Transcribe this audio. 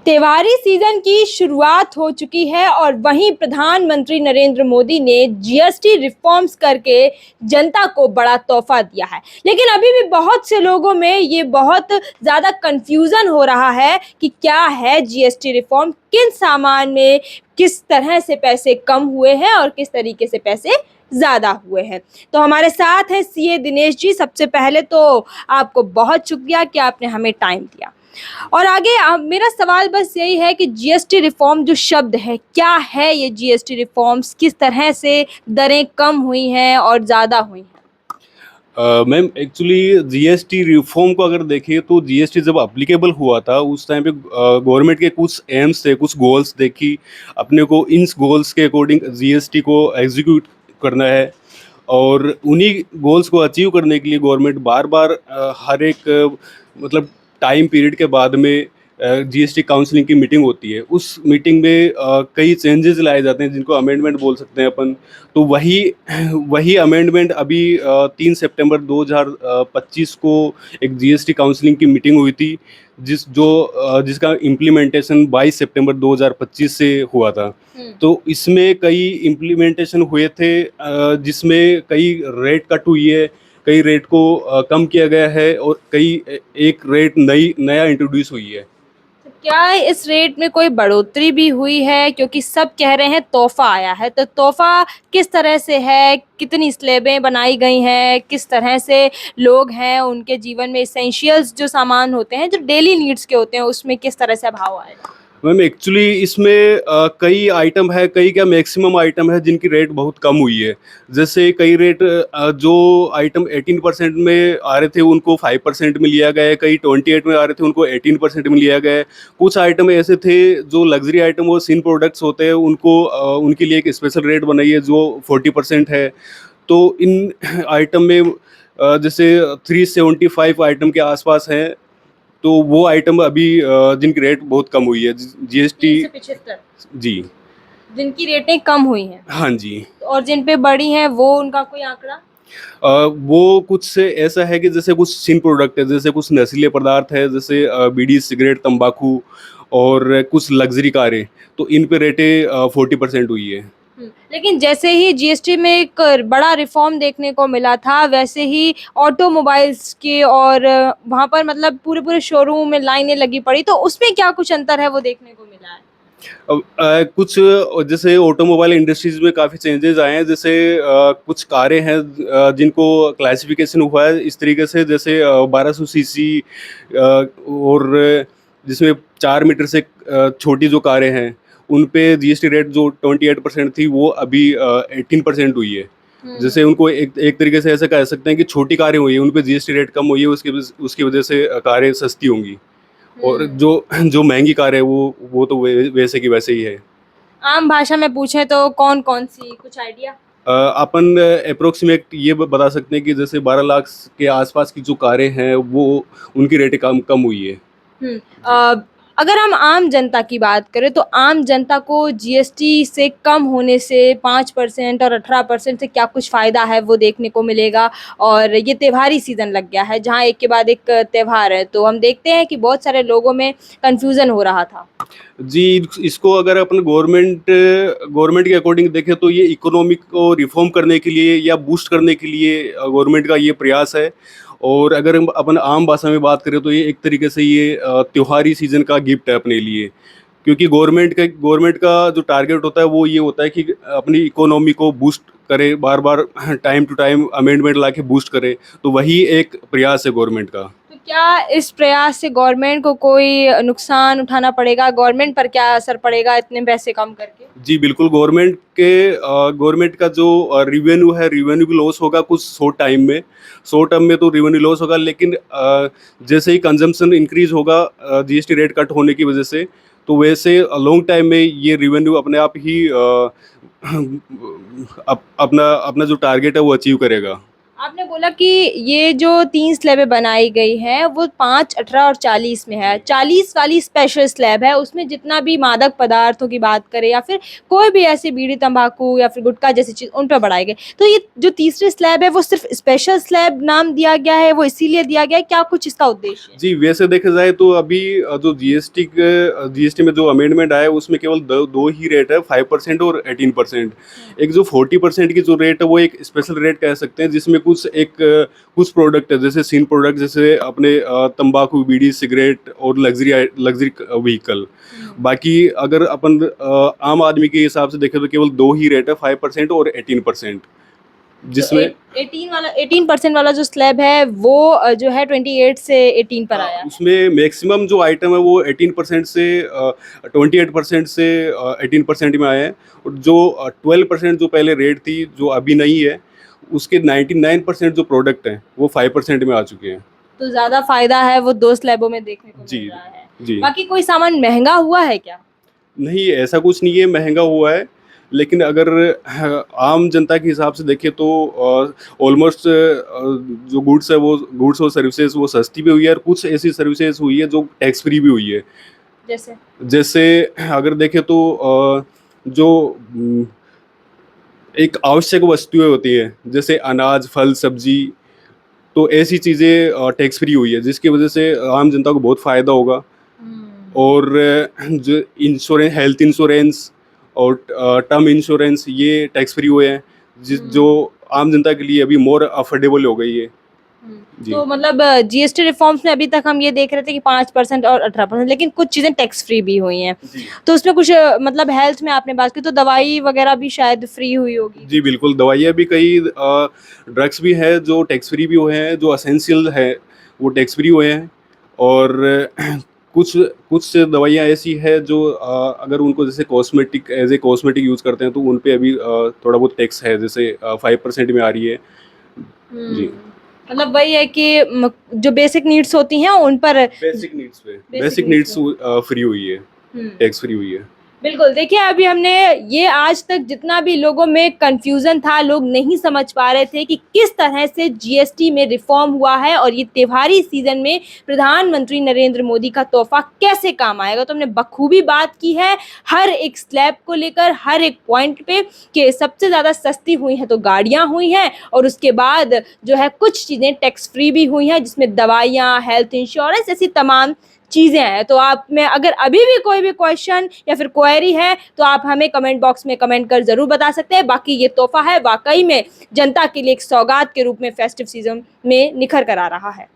त्योहारी सीजन की शुरुआत हो चुकी है और वहीं प्रधानमंत्री नरेंद्र मोदी ने जीएसटी रिफॉर्म्स करके जनता को बड़ा तोहफा दिया है। लेकिन अभी भी बहुत से लोगों में ये बहुत ज़्यादा कंफ्यूजन हो रहा है कि क्या है जीएसटी रिफॉर्म, किन सामान में किस तरह से पैसे कम हुए हैं और किस तरीके से पैसे ज़्यादा हुए हैं। तो हमारे साथ है सीए दिनेश जी। सबसे पहले तो आपको बहुत शुक्रिया कि आपने हमें टाइम दिया। और आगे मेरा सवाल बस यही है कि जीएसटी रिफॉर्म जो शब्द है, क्या है ये जीएसटी रिफॉर्म्स, किस तरह से दरें कम हुई हैं और ज़्यादा हुई हैं? मैम एक्चुअली जीएसटी रिफॉर्म को अगर देखें तो जीएसटी जब अप्लीकेबल हुआ था उस टाइम पे गवर्नमेंट के कुछ एम्स थे, कुछ गोल्स थे कि अपने को इन गोल्स के अकॉर्डिंग जीएसटी को एग्जीक्यूट करना है। और उन्हीं गोल्स को अचीव करने के लिए गवर्नमेंट बार बार हर एक मतलब टाइम पीरियड के बाद में जीएसटी काउंसलिंग की मीटिंग होती है। उस मीटिंग में कई चेंजेस लाए जाते हैं जिनको अमेंडमेंट बोल सकते हैं अपन। तो वही वही अमेंडमेंट अभी 3 सितंबर 2025 को एक जीएसटी काउंसलिंग की मीटिंग हुई थी, जिसका इम्प्लीमेंटेशन 22 सितंबर 2025 से हुआ था। तो इसमें कई इम्प्लीमेंटेशन हुए थे, जिसमें कई रेट कट हुई है, कई रेट को कम किया गया है और एक रेट नया इंट्रोड्यूस हुई है। तो क्या इस रेट में कोई बढ़ोतरी भी हुई है? क्योंकि सब कह रहे हैं तोहफा आया है, तो तोहफा किस तरह से है, कितनी स्लेबें बनाई गई हैं, किस तरह से लोग हैं उनके जीवन में इसेंशियल्स जो सामान होते हैं, जो डेली नीड्स के होते हैं, उसमें किस तरह से भाव आएगा? मैम एक्चुअली इसमें कई आइटम है, कई क्या मैक्सिमम आइटम है जिनकी रेट बहुत कम हुई है। जैसे कई रेट जो आइटम 18% में आ रहे थे उनको 5% में लिया गया है, कई 28 में आ रहे थे उनको 18% में लिया गया है। कुछ आइटम ऐसे थे जो लग्जरी आइटम और सिन प्रोडक्ट्स होते हैं, उनको उनके लिए एक स्पेशल रेट बनाई है जो 40% है। तो इन आइटम में जैसे 375 आइटम के आसपास हैं, तो वो आइटम अभी जिनकी रेट बहुत कम हुई है जीएसटी। 375 जी। जिनकी रेटें कम हुई हैं हाँ जी। और जिन पे बढ़ी हैं वो उनका कोई आंकड़ा? वो कुछ से ऐसा है कि जैसे कुछ सिन प्रोडक्ट है, जैसे कुछ नशीले पदार्थ है, जैसे बीड़ी, सिगरेट, तंबाकू और कुछ लग्जरी कारें, तो इन पे रेटें 40% हुई है। लेकिन जैसे ही जीएसटी में एक बड़ा रिफॉर्म देखने को मिला था, वैसे ही ऑटोमोबाइल्स के और वहाँ पर मतलब पूरे शोरूम में लाइनें लगी पड़ी, तो उसमें क्या कुछ अंतर है वो देखने को मिला है? अब कुछ जैसे ऑटोमोबाइल इंडस्ट्रीज में काफ़ी चेंजेस आए हैं। जैसे कुछ कारें हैं जिनको क्लासिफिकेशन हुआ है इस तरीके से, जैसे 1200 सीसी और जिसमें 4 मीटर से छोटी जो कारें हैं उन पे जीएसटी रेट जो 28% थी वो अभी 18% हुई है। जैसे उनको एक तरीके से ऐसा कह सकते हैं कि छोटी कारें हुई है, उन पे जीएसटी रेट कम हुई है, उसकी वजह से कारें सस्ती होंगी। और जो जो महंगी कार है वो तो वैसे की वैसे ही है। आम भाषा में पूछें तो कौन-कौन सी, कुछ आइडिया? अपन अप्रोक्सीमेट ये बता सकते हैं कि जैसे 12 लाख के आसपास की जो कारें हैं वो उनकी रेटें कम कम हुई है। हुँ। अगर हम आम जनता की बात करें तो आम जनता को जीएसटी से कम होने से 5% और 18% से क्या कुछ फ़ायदा है वो देखने को मिलेगा। और ये त्योहारी सीज़न लग गया है जहाँ एक के बाद एक त्योहार है, तो हम देखते हैं कि बहुत सारे लोगों में कन्फ्यूज़न हो रहा था। जी, इसको अगर अपन गवर्नमेंट के अकॉर्डिंग देखें तो ये इकोनॉमिक को रिफॉर्म करने के लिए या बूस्ट करने के लिए गवर्नमेंट का ये प्रयास है। और अगर हम अपन आम भाषा में बात करें तो ये एक तरीके से ये त्योहारी सीजन का गिफ्ट है अपने लिए। क्योंकि गवर्नमेंट का जो टारगेट होता है वो ये होता है कि अपनी इकोनॉमी को बूस्ट करे, बार बार टाइम टू टाइम अमेंडमेंट ला के बूस्ट करे। तो वही एक प्रयास है गवर्नमेंट का। तो क्या इस प्रयास से गवर्नमेंट को कोई नुकसान उठाना पड़ेगा? गवर्नमेंट पर क्या असर पड़ेगा इतने पैसे कम करके? जी बिल्कुल, गवर्नमेंट का जो रिवेन्यू है, रिवेन्यू भी लॉस होगा कुछ शॉर्ट टर्म में तो रिवेन्यू लॉस होगा। लेकिन जैसे ही कंजम्पशन इंक्रीज होगा जीएसटी रेट कट होने की वजह से, तो वैसे लॉन्ग टाइम में ये रिवेन्यू अपने आप ही अपना अपना जो टारगेट है वो अचीव करेगा। आपने बोला कि ये जो 3 स्लैबें बनाई गई हैं वो 5, 18 और 40 में है। 40 वाली स्पेशल स्लैब है, उसमें जितना भी मादक पदार्थों की बात करें या फिर कोई भी ऐसी बीड़ी, तंबाकू या फिर गुटखा जैसी चीज़ उन पे बढ़ाई गई। तो ये जो तीसरी स्लैब है वो सिर्फ़ स्पेशल स्लैब नाम दिया गया है, वो इसीलिए दिया गया है, क्या कुछ इसका उद्देश्य है? जी, वैसे देखा जाए तो अभी जो जीएसटी में जो अमेंडमेंट आया है उसमें केवल दो ही रेट है, 5% और 18%। एक जो 40% की जो रेट है वो एक स्पेशल रेट कह सकते हैं, जिसमें कुछ प्रोडक्ट है, जैसे सीन प्रोडक्ट, जैसे अपने तंबाकू, बीड़ी, सिगरेट और लग्जरी व्हीकल। बाकी अगर अपन आम आदमी के हिसाब से देखें तो केवल दो ही रेट है, 5% और 18%, तो जिसमें 18% वाला जो स्लैब है वो जो है 28 से 18 पर आया है। उसमें मैक्सिमम जो आइटम है वो 18% से 28% से 18% में आए हैं, और जो 12% जो पहले रेट थी, जो अभी नहीं है, उसके 99% जो प्रोडक्ट हैं वो 5% में आ चुके हैं। तो ज़्यादा फ़ायदा है वो 2 स्लैबों में देखने को जी, मिल रहा है। जी। बाकी कोई सामान महँगा हुआ है क्या? नहीं, ऐसा कुछ नहीं है महँगा हुआ है, लेकिन अगर आम जनता के हिसाब से देखें तो ऑलमोस्ट जो गुड्स और सर्विसेज़ वो सस्ती भी हुई है, और कुछ ऐसी सर्विसेज़ हुई है जो टैक्स फ्री भी हुई है। जैसे? जैसे अगर देखें तो जो एक आवश्यक वस्तुएँ होती हैं, जैसे अनाज, फल, सब्ज़ी, तो ऐसी चीज़ें टैक्स फ्री हुई है, जिसकी वज़ह से आम जनता को बहुत फ़ायदा होगा। और जो हेल्थ इंश्योरेंस और टर्म इंश्योरेंस, ये टैक्स फ्री हुए हैं, जो आम जनता के लिए अभी मोर अफोर्डेबल हो गई है। जी। तो मतलब जीएसटी रिफॉर्म्स में अभी तक हम ये देख रहे थे कि 5% और 18%, लेकिन कुछ चीज़ें टैक्स फ्री भी हुई हैं। जी। तो उसमें कुछ मतलब हेल्थ में आपने बात की तो दवाई वगैरह भी शायद फ्री हुई होगी। जी, बिल्कुल, दवाइयाँ भी, कई ड्रग्स भी हैं जो टैक्स फ्री भी हुए हैं, जो एसेंशियल है वो टैक्स फ्री हुए हैं, और कुछ कुछ दवाइयाँ ऐसी है जो अगर उनको जैसे cosmetic, as a cosmetic use करते हैं, तो उन पे अभी थोड़ा बहुत टैक्स है, जैसे 5% में आ रही है। जी। मतलब वही है कि जो बेसिक नीड्स होती हैं उन पर बेसिक नीड्स फ्री हुई है, टैक्स फ्री हुई है। बिल्कुल, देखिए अभी हमने ये आज तक जितना भी लोगों में कन्फ्यूज़न था, लोग नहीं समझ पा रहे थे कि किस तरह से जीएसटी में रिफ़ॉर्म हुआ है और ये त्योहारी सीज़न में प्रधानमंत्री नरेंद्र मोदी का तोहफ़ा कैसे काम आएगा। तो हमने बखूबी बात की है हर एक स्लैब को लेकर, हर एक पॉइंट पे कि सबसे ज़्यादा सस्ती हुई हैं तो गाड़ियाँ हुई हैं, और उसके बाद जो है कुछ चीज़ें टैक्स फ्री भी हुई हैं, जिसमें दवाइयाँ, हेल्थ इंश्योरेंस ऐसी तमाम चीज़ें हैं। तो आप में अगर अभी भी कोई भी क्वेश्चन या फिर क्वेरी है तो आप हमें कमेंट बॉक्स में कमेंट कर ज़रूर बता सकते हैं। बाकी ये तोहफ़ा है वाक़ई में जनता के लिए एक सौगात के रूप में फेस्टिव सीज़न में निखर कर आ रहा है।